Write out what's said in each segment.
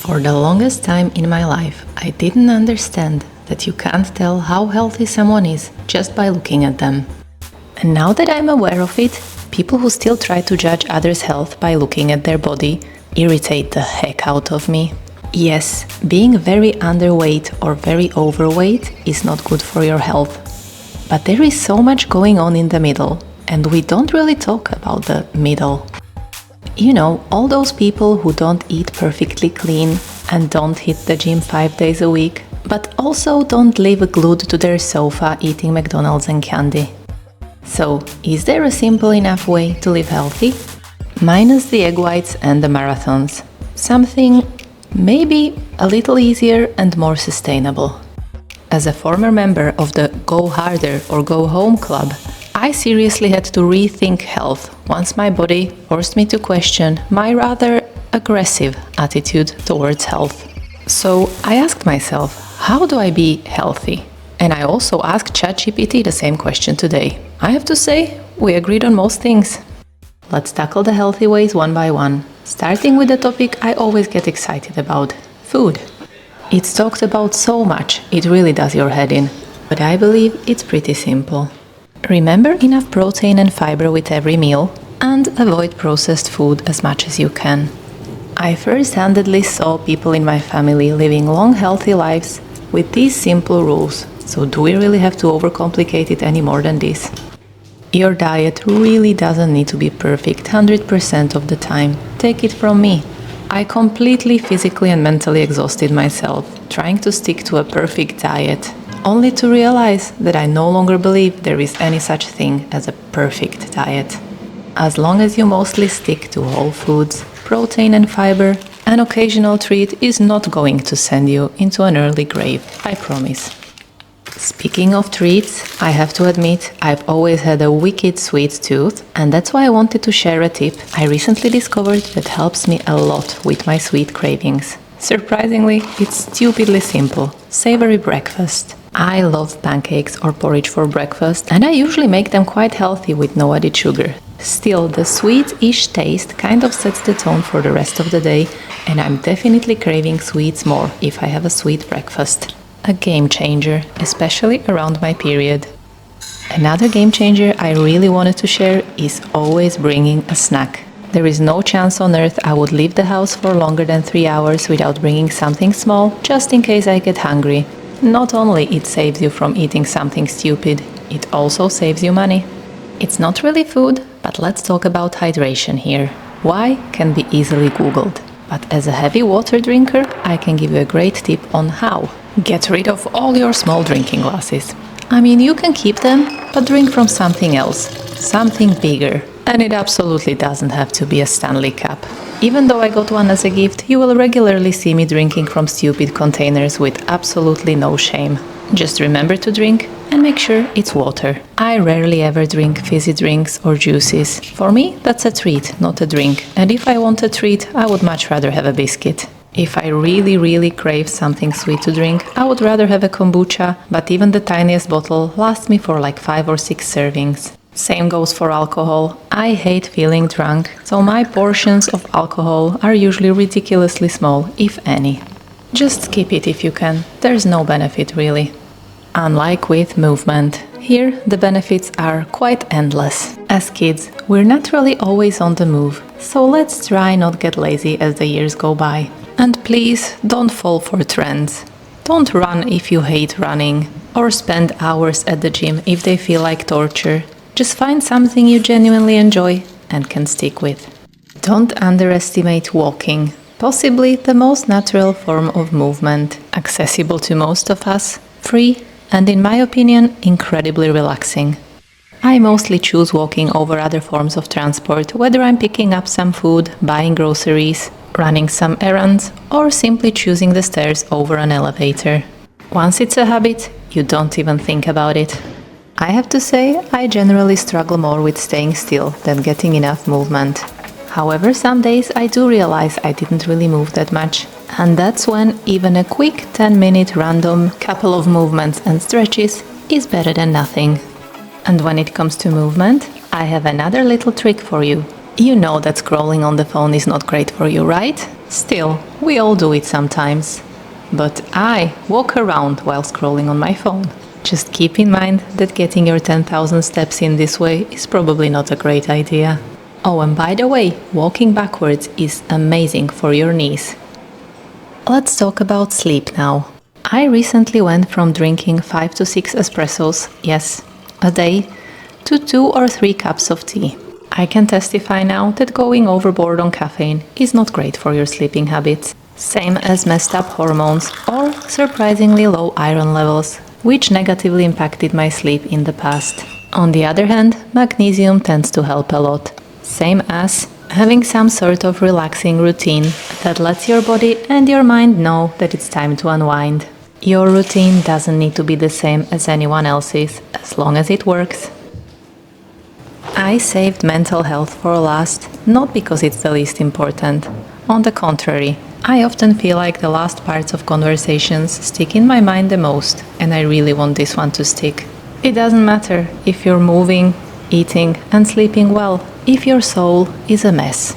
For the longest time in my life, I didn't understand that you can't tell how healthy someone is just by looking at them. And now that I'm aware of it, people who still try to judge others' health by looking at their body irritate the heck out of me. Yes, being very underweight or very overweight is not good for your health. But there is so much going on in the middle, and we don't really talk about the middle. You know, all those people who don't eat perfectly clean and don't hit the gym 5 days a week, but also don't live glued to their sofa eating McDonald's and candy. So, is there a simple enough way to live healthy? Minus the egg whites and the marathons. Something maybe a little easier and more sustainable. As a former member of the Go Harder or Go Home club, I seriously had to rethink health once my body forced me to question my rather aggressive attitude towards health. So I asked myself, how do I be healthy? And I also asked ChatGPT the same question today. I have to say, we agreed on most things. Let's tackle the healthy ways one by one, starting with the topic I always get excited about, food. It's talked about so much, it really does your head in. But I believe it's pretty simple. Remember enough protein and fiber with every meal, and avoid processed food as much as you can. I first-handedly saw people in my family living long, healthy lives with these simple rules, so do we really have to overcomplicate it any more than this? Your diet really doesn't need to be perfect 100% of the time. Take it from me. I completely physically and mentally exhausted myself trying to stick to a perfect diet, only to realize that I no longer believe there is any such thing as a perfect diet. As long as you mostly stick to whole foods, protein and fiber, an occasional treat is not going to send you into an early grave, I promise. Speaking of treats, I have to admit I've always had a wicked sweet tooth, and that's why I wanted to share a tip I recently discovered that helps me a lot with my sweet cravings. Surprisingly, it's stupidly simple. Savory breakfast. I love pancakes or porridge for breakfast, and I usually make them quite healthy with no added sugar. Still, the sweet-ish taste kind of sets the tone for the rest of the day, and I'm definitely craving sweets more if I have a sweet breakfast. A game changer, especially around my period. Another game changer I really wanted to share is always bringing a snack. There is no chance on earth I would leave the house for longer than 3 hours without bringing something small, just in case I get hungry. Not only it saves you from eating something stupid, it also saves you money. It's not really food, but let's talk about hydration here. Why can be easily googled, but as a heavy water drinker, I can give you a great tip on how. Get rid of all your small drinking glasses. I mean, you can keep them, but drink from something else, something bigger. And it absolutely doesn't have to be a Stanley Cup. Even though I got one as a gift, you will regularly see me drinking from stupid containers with absolutely no shame. Just remember to drink and make sure it's water. I rarely ever drink fizzy drinks or juices. For me, that's a treat, not a drink. And if I want a treat, I would much rather have a biscuit. If I really crave something sweet to drink, I would rather have a kombucha, but even the tiniest bottle lasts me for like 5 or 6 servings. Same goes for alcohol. I hate feeling drunk, so my portions of alcohol are usually ridiculously small, if any. Just skip it if you can, there's no benefit really. Unlike with movement, here the benefits are quite endless. As kids, we're naturally always on the move, so let's try not get lazy as the years go by. And please don't fall for trends. Don't run if you hate running, or spend hours at the gym if they feel like torture. Just find something you genuinely enjoy and can stick with. Don't underestimate walking, possibly the most natural form of movement, accessible to most of us, free, and in my opinion, incredibly relaxing. I mostly choose walking over other forms of transport, whether I'm picking up some food, buying groceries, running some errands, or simply choosing the stairs over an elevator. Once it's a habit, you don't even think about it. I have to say, I generally struggle more with staying still than getting enough movement. However, some days I do realize I didn't really move that much. And that's when even a quick 10-minute random couple of movements and stretches is better than nothing. And when it comes to movement, I have another little trick for you. You know that scrolling on the phone is not great for you, right? Still, we all do it sometimes. But I walk around while scrolling on my phone. Just keep in mind that getting your 10,000 steps in this way is probably not a great idea. Oh, and by the way, walking backwards is amazing for your knees. Let's talk about sleep now. I recently went from drinking 5 to 6 espressos, yes, a day, to 2 or 3 cups of tea. I can testify now that going overboard on caffeine is not great for your sleeping habits. Same as messed up hormones or surprisingly low iron levels, which negatively impacted my sleep in the past. On the other hand, magnesium tends to help a lot. Same as having some sort of relaxing routine that lets your body and your mind know that it's time to unwind. Your routine doesn't need to be the same as anyone else's, as long as it works. I saved mental health for last, not because it's the least important. On the contrary, I often feel like the last parts of conversations stick in my mind the most, and I really want this one to stick. It doesn't matter if you're moving, eating, and sleeping well, if your soul is a mess.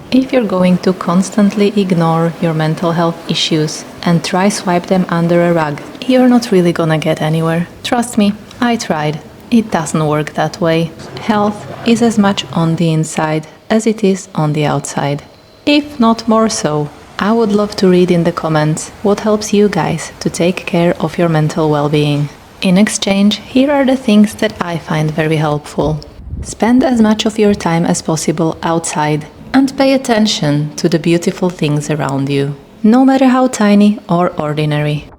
If you're going to constantly ignore your mental health issues and try swipe them under a rug, you're not really gonna get anywhere. Trust me, I tried. It doesn't work that way. Health is as much on the inside as it is on the outside, if not more so. I would love to read in the comments what helps you guys to take care of your mental well-being. In exchange, here are the things that I find very helpful. Spend as much of your time as possible outside and pay attention to the beautiful things around you, no matter how tiny or ordinary.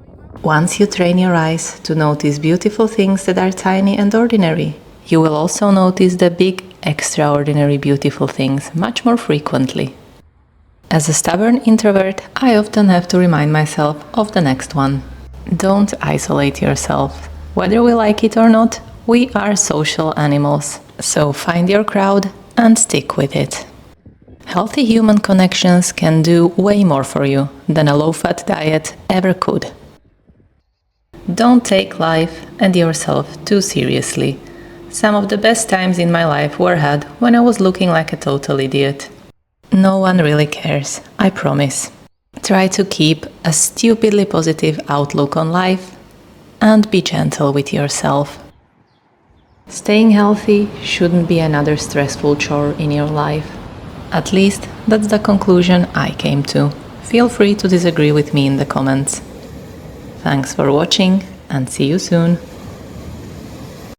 Once you train your eyes to notice beautiful things that are tiny and ordinary, you will also notice the big, extraordinary beautiful things much more frequently. As a stubborn introvert, I often have to remind myself of the next one. Don't isolate yourself. Whether we like it or not, we are social animals. So find your crowd and stick with it. Healthy human connections can do way more for you than a low-fat diet ever could. Don't take life and yourself too seriously. Some of the best times in my life were had when I was looking like a total idiot. No one really cares, I promise. Try to keep a stupidly positive outlook on life and be gentle with yourself. Staying healthy shouldn't be another stressful chore in your life. At least that's the conclusion I came to. Feel free to disagree with me in the comments. Thanks for watching and see you soon.